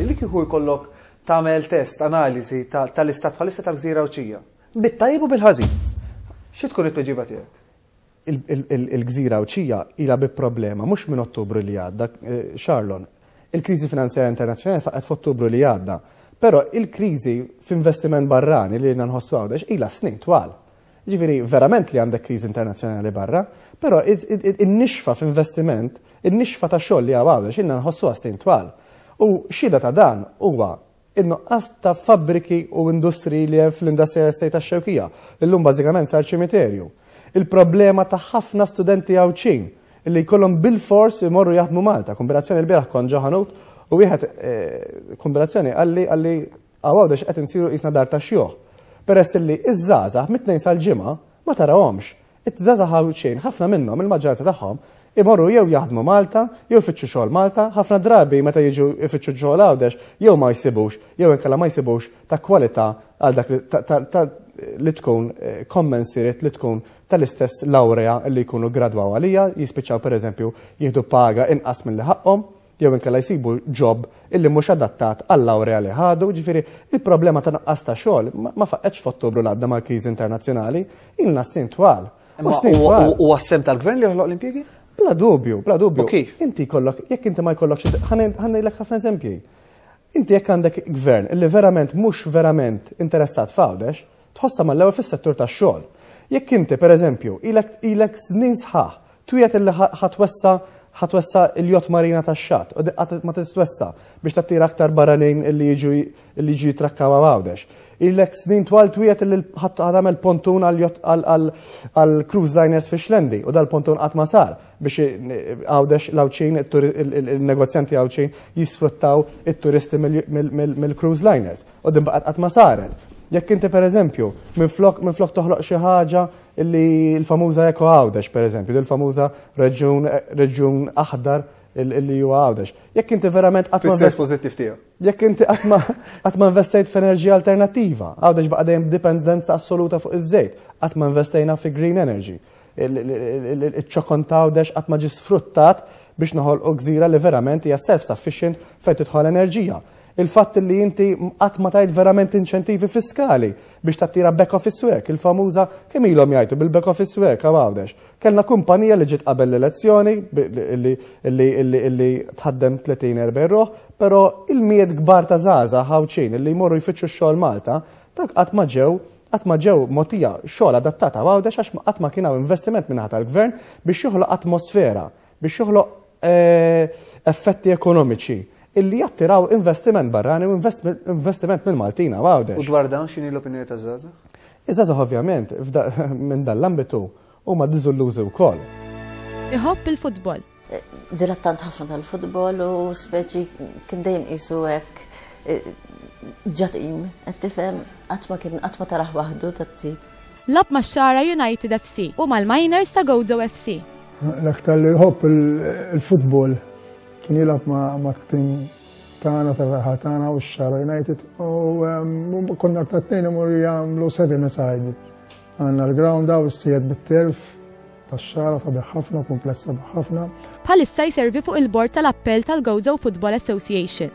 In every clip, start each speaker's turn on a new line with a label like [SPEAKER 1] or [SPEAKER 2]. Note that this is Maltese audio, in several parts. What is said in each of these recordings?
[SPEAKER 1] li kieku jkollok tagħmel test, analiżi tal-istat bħalissa tal-Gżira Awċija. Bit-tajjeb u bil-ħażin. Xi tkun it-tweġiba tiegħek?
[SPEAKER 2] Il-Gżira Awċija ilha bi problema mhux minn Ottubru li għadda, Charlon. Il-kriżi finanzjarja internazzjonali faqgħet f'Ottubru li għadda. Però il-kriżi f'investiment barrani li nħossu għawdex ilha snin twal. Ġifieri verament li għandek kriżi internazzjonali barra, però in-nixfa f'investiment, in-nixfa ta' xogħol li għawdex ilna nħossuha snin twal. U xhieda ta' dan huwa in-nuqqas ta' fabbriki u industri li hemm fl-industrial estate tax-Xewkija, li llum bażikament sar ċimiterju. Il-problema ta' ħafna studenti Awċin li jkollhom bil-fors imorru jaħdmu Malta. Kombinazzjoni l-bieraħ kon ġoħanut u wieħed kombinazzjoni għalli għawdex qed insiru qisna dar ta' xjuħ. Peress li iż-żgħażagħ mit-tnejn sal-ġimgħa ma tarawhomx. It-żgħażagħ Awċin ħafna minnhom il-maġġoranza tagħhom imorru jew jaħdmu Malta, jew ifittxu xogħol Malta, ħafna drabi meta jiġu ifittxu xogħol għawdex jew ma jsibux, jew inkella ma jsibux ta' kwalità għal dak li tkun commensurate li tkun tal-istess laurea li jkunu gradwaw għalija, jispiċċaw pereżempju jieħdu paga inqas milli ħaqhom, jew inkella jsibu job illi mhux adattat għall-laurea li ħadu, ġifieri il-problema ta' naqqas ta' xogħol ma faqgħetx f'Ottubru l-għadda mal-kriżi internazzjonali, ilna snin twal.
[SPEAKER 1] U għassem tal-gvern li joħloq l-impjiegi?
[SPEAKER 2] Bla dubju, bla dubju.
[SPEAKER 1] Kif?
[SPEAKER 2] Inti kollok, jekk inti ma jkollokx, ħannejlek ħafna eżempji. Inti jekk għandek gvern illi verament mhux verament interessat f'għawdex, tħossa mal-ewwel fis-settur tax-xogħol. Jekk inti pereżempju ilek snin sħaħ twiet illi ħatwessa il-jott marina tax-xatt u qatt ma tistwessa biex tattira aktar barranin illi jiġu jitrakkaw għawdex. Ilek snin twal twiet illi ħatamel pontun għal-cruise liners fi Xlendi u dal-pontun qatt ma sar biex għawdex l-Awċin, il-negozjanti Awċin jisfruttaw it-turisti mill-cruise liners u din baqgħet qatt ma saret. Jekk inti pereżempju minflok toħloq xi ħaġa illi l-famuża Eko Għawdex pereżempju, il-famuża reġjun aħdar illi huwa Għawdex. Jekk inti verament qatt ma
[SPEAKER 1] pożittiv tiegħu.
[SPEAKER 2] Jekk inti qatt ma investejt f'enerġija alternattiva, Għawdex baqa' dejjem dipendenza assoluta fuq iż-żejt, qatt ma investejna fi green energy. Iċ-ċokon ta' Għawdex qatt ma ġie sfruttat biex noħolqu gżira li verament hija self-sufficient fejn tidħol enerġija. Il-fatt li inti qatt ma tajt verament inċentivi fiskali biex tattira back office work, il-famuża kemm ilhom jgħidu bil-back office work għawdex. Kellna kumpanija li ġiet qabel l-elezzjoni illi tħaddem 30-40 ruħ, però il-miet kbar ta' żgħażagħ Awċin illi jmorru jfittxu x-xogħol Malta, dak qatt ma ġew mogħtija xogħol adattata għawdex għax qatt ma kien hawn investiment minn tal-gvern biex joħloq atmosfera, biex joħloq effetti ekonomiċi illi jattiraw investiment barrani u investiment mill-Maltina għawdex.
[SPEAKER 1] U dwar dan x'inhi l-opinjoni ta' żgħażagħ?
[SPEAKER 2] Iż-żgħażagħ ovvjament minn dan l-ambitu huma diżillużi wkoll.
[SPEAKER 3] Iħobb il-futbol.
[SPEAKER 4] Dilettant ħafna tal-futbol u speċi kien dejjem qisu hekk ġatim, qed tifhem qatt ma taraħ waħdu tat-tip.
[SPEAKER 3] Lab max-Xara United FC u mal-Miners ta' Gozo FC.
[SPEAKER 5] L-aktar li jħobb il-futbol kien jilab ma' t-tim tagħna tar-raħa tagħna u x-Xara United u konna t-tnejn imorru jagħmlu 7-a-side. Għandna l-ground hawn issejjed bit-terf tax-Xara sabiħ ħafna, kumpless sabiħ ħafna.
[SPEAKER 3] Bħalissa jservi fuq il-bord tal-appell tal-Gozo Football Association.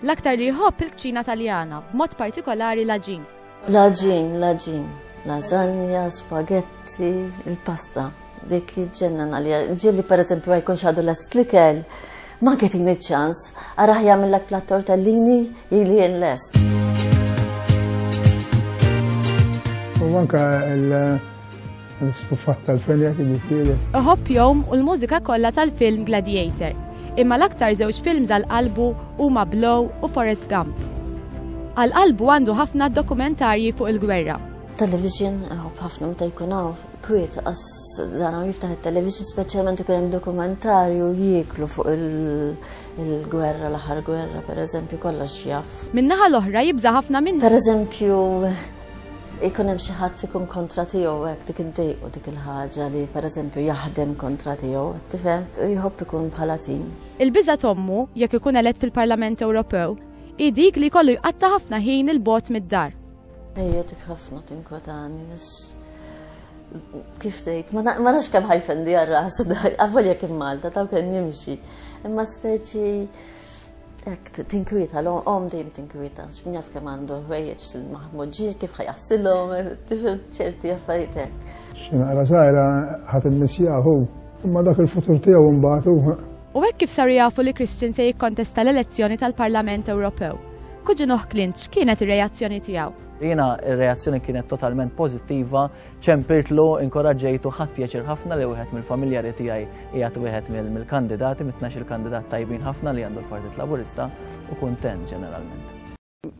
[SPEAKER 3] L-aktar li jħobb il-kċina Taljana, b'mod partikolari l-aġin.
[SPEAKER 4] L-aġin, lasagna, spaghetti, il-pasta. Dik ġennan għalija. Ġilli per eżempju għajkun xadu l-estlikel, ma getting ċans, għaraħ jgħamillak plat tortellini jili l-est.
[SPEAKER 5] U anka l-stuffat tal-fenja kħiġifieri.
[SPEAKER 3] Iħobb jom u l-mużika kollha tal-film Gladiator. Imma l-aktar żewġ films għal-qalbu huma Blow u Forrest Gump. Għal-qalbu għandu ħafna dokumentarji fuq il-gwerra.
[SPEAKER 4] Television, ħafna meta jkun hawn kwiet qas dan jiftaħ it-television speċjalment ikun hemm dokumentarju jieklu fuq il-gwerra, l-aħħar gwerra pereżempju kollox jaf.
[SPEAKER 3] Min-naħa l-oħra jibża ħafna minn.
[SPEAKER 4] Pereżempju ikun hemm xi ħadd ikun kontra tiegħu hekk dik iddejqu dik il-ħaġa li pereżempju jaħdem kontra tiegħu, tifhem? Jħobb ikun bħala tim.
[SPEAKER 3] Il-biża' tommu jekk ikun elett fil-Parlament Ewropew hi dik li jkollu jqatta' ħafna ħin il-bogħod mid-dar.
[SPEAKER 4] Ejja dik ħafna tinkwetani, kif tgħid, ma nafx kemm ħajfendi għar-rasu għavolja kien Malta taw kien jimxi. Imma speċi Ek tinkwita, l-om dejjem tinkwita, x'min jaf kemm għandu ħwejjeġ il-Maħmud ġi kif ħajħassilhom, tifhem ċerti affarijiet hekk.
[SPEAKER 5] X'naqra żgħira ħadd immissjaħu, imma dak il-futur tiegħu mbagħad hu.
[SPEAKER 3] U hekk kif saru jafu li Christian se jikkontesta l-elezzjoni tal-Parlament Ewropew. Kuġinoh Clint, x'kienet ir-reazzjoni tiegħu?
[SPEAKER 6] Jiena ir-reazzjoni kienet totalment pożittiva, ċempirtlu, inkoraġġejtu, ħadd pjaċir ħafna li wieħed mill-familjari tiegħi qiegħed wieħed mill-kandidati, mit-12 kandidat tajbin ħafna li għandu l-Partit Laburista u kuntent ġeneralment.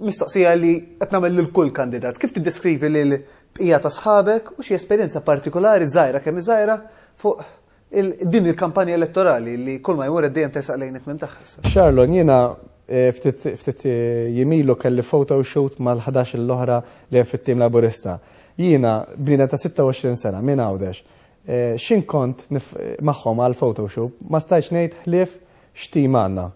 [SPEAKER 1] Mistoqsija li qed nagħmel lil kull kandidat, kif tiddeskrivi lil bqija ta' sħabek u xi esperjenza partikolari żgħira kemm iżgħira fuq din il-kampanja elettorali li kull ma jmur dejjem tersaq lejn it-tmiem tagħha.
[SPEAKER 2] Charlon, jiena ftit jimilu kelli photo shoot mal-11 l-oħra li fit-tim Laburista. Jiena bnina ta' 26 sena, minn għawdex. Xin kont magħhom għal photo shoot, ma stajx ngħid ħlief x'tim għandna.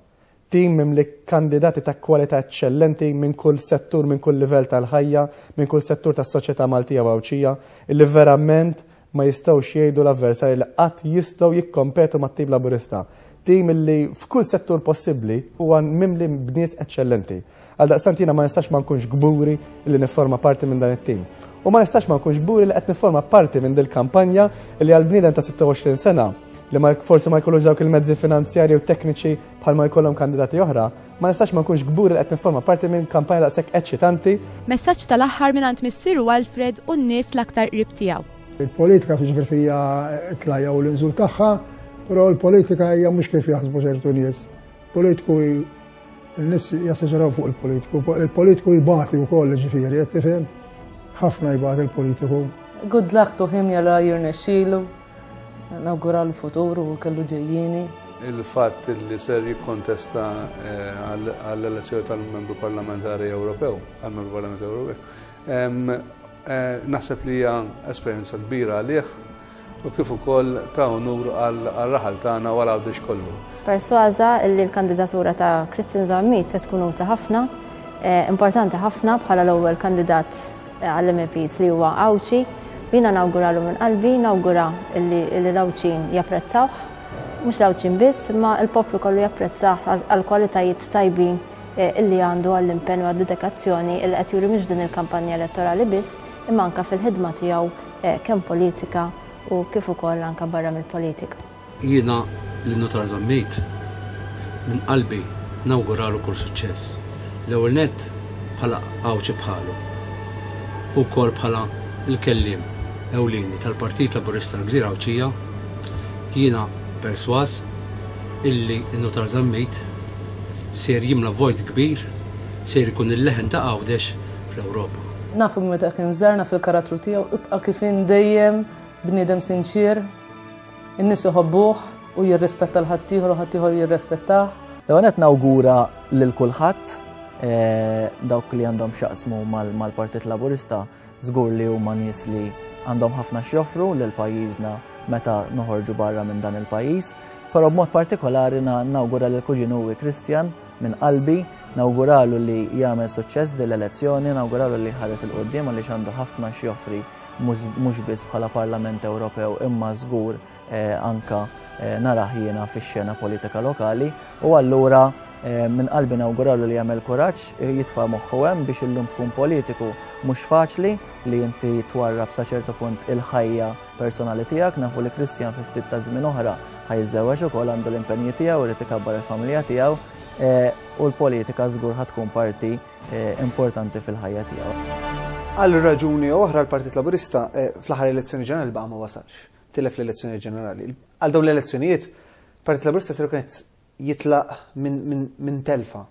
[SPEAKER 2] Tim mimli kandidati ta' kwalità eċċellenti minn kull settur, minn kull livell tal-ħajja, minn kull settur tas-soċjetà Maltija Wawċija, illi verament ma jistgħux jgħidu l-avversarji li qatt jistgħu jikkompetu mat-tim Laburista. Tim li f'kull settur possibbli huwa mimli bnies eċċellenti. Għal daqstant jiena ma nistax ma nkunx gburi li nifforma parti minn dan it-tim. U ma nistax ma nkunx gburi li qed nifforma parti minn dil kampanja li għal bniedem ta' 26 sena li forsi ma jkollux dawk il-mezzi finanzjarji u tekniċi bħal ma jkollhom kandidati oħra, ma nistax ma nkunx gburi li qed nifforma parti minn kampanja daqshekk eċċitanti.
[SPEAKER 3] Messaġġ tal-aħħar mingħand missieru Alfred u n-nies l-aktar qrib tiegħu.
[SPEAKER 5] Il-politika fiġifier fija tlajja u l-inżul tagħha, però l-politika hija mhux kif jaħsbu ċertu nies. Politiku n-nies jassaġeraw fuq il-politiku, il-politiku jibati wkoll ġifieri, qed tifhem? Ħafna jibati il-politiku.
[SPEAKER 7] Good luck to him jara jirnexxielu, nawgura l-futur u kellu ġejjini.
[SPEAKER 8] Il-fatt li ser jikkontesta għall-elezzjoni tal-membru parlamentari Ewropew, għal-membru parlamentari Ewropew, naħseb li hija esperjenza kbira għalih u kif ukoll ta' onur għal-raħal tagħna u għal-għawdex kollu.
[SPEAKER 9] Persważa li l-kandidatura ta' Christian Zammit se tkun utli ħafna, importanti ħafna bħala l-ewwel kandidat għall-MPs li huwa Awċi. Jiena nawguralu minn qalbi, nawgura li l-Awċin japprezzawh, mhux l-Awċin biss, imma l-poplu kollu japprezzah għall-kwalitajiet tajbin illi għandu għall-impenn u għad-dedikazzjoni illi qed juri mhux din il-kampanja elettorali biss, imma anke fil-ħidma tiegħu kemm politika u kif ukoll anke barra mill-politika.
[SPEAKER 10] Jiena lin-Nutar Zammit minn qalbi nawguralu kull suċċess. L-ewwel nett bħala Awċi bħalu u wkoll bħala il-kelliem ewlieni tal-Partit Laburista l-Gżira Awċija, jiena perswas illi n-Nutar Zammit ser jimla vojt kbir, ser ikun il-leħen ta' Għawdex fl-Ewropa.
[SPEAKER 7] Nafu meta kien żarna fil-karattru tiegħu ibqa' kif dejjem bniedem sinċir, in-nies iħobbuh u jirrispetta l-ħaddieħor u ħaddieħor jirrispettah.
[SPEAKER 6] L-ewwel qed nawgura lil kulħadd dawk li għandhom x'jaqsmu mal-Partit Laburista żgur li huma nies li għandhom ħafna x'joffru lil pajjiżna meta noħorġu barra minn dan il-pajjiż, però b'mod partikolari nawgura lil kuġinuwi Christian minn qalbi, nawguralu li jagħmel suċċess din l-elezzjoni, nawguralu li ħares il-qudiem għaliex għandu ħafna x'joffri mhux biss bħala Parlament Ewropew imma żgur anka naraħ jiena fix-xena politika lokali u allura minn qalbi nawguralu li jagħmel kuraġġ jitfa' moħħu hemm biex illum tkun politiku mhux faċli li inti twarrab sa ċertu punt il-ħajja personali tiegħek, nafu li Christian fi ftit ta' żmien oħra ħajżewweġ ukoll għandu l-impenji tiegħu irid ikabbar il-familja tiegħu u l-politika żgur ħad tkun parti importanti fil-ħajja tiegħu.
[SPEAKER 1] Għal raġuni oħra l-Partit Laburista fl-aħħar elezzjoni ġenerali baqa' ma wasalx. Tilef l-elezzjoni ġenerali. Għal dawn l-elezzjonijiet, Partit Laburista ser kienet jitlaq minn telfa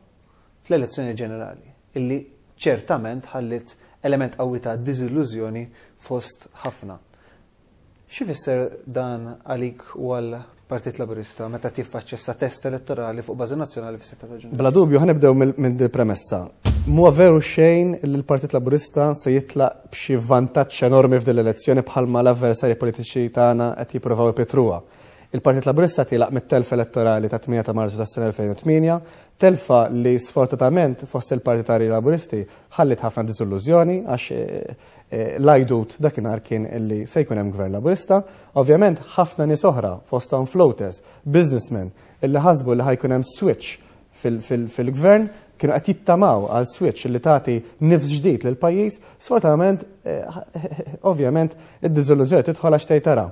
[SPEAKER 1] fl-elezzjoni ġenerali, illi ċertament ħallit element qawwi ta' diżillużjoni fost ħafna. Xi fisser dan għalik u għal Partit Laburista meta tiffaċċja sa test elettorali fuq bażi nazzjonali fis-6 ta' Ġunju?
[SPEAKER 2] Bla dubju ħanibdew minn premessa. Mhuwa veru xejn li l-Partit Laburista se jitlaq b'xi vantaġġ enormi f'din l-elezzjoni bħalma l-avversarji politiċi tagħna qed jippruvaw ipetruha. Il-Partit Laburista tilaq mit-telfa elettorali ta' 8 ta' Marzu tas-sena 2008, telfa li sfortunatament fost il-Partitari Laburisti ħallit ħafna diżillużjoni għax l-ajdut dakinhar kien illi se jkun hemm gvern Laburista. Ovvjament ħafna nies oħra fosthom floaters, businessmen illi ħasbu li ħajkun hemm switch fil-gvern kienu qed jittamaw għal switch li tagħti nifs ġdid lill pajjiż, sfortunatament ovvjament id-diżillużjoni tidħol għax tgħid tara.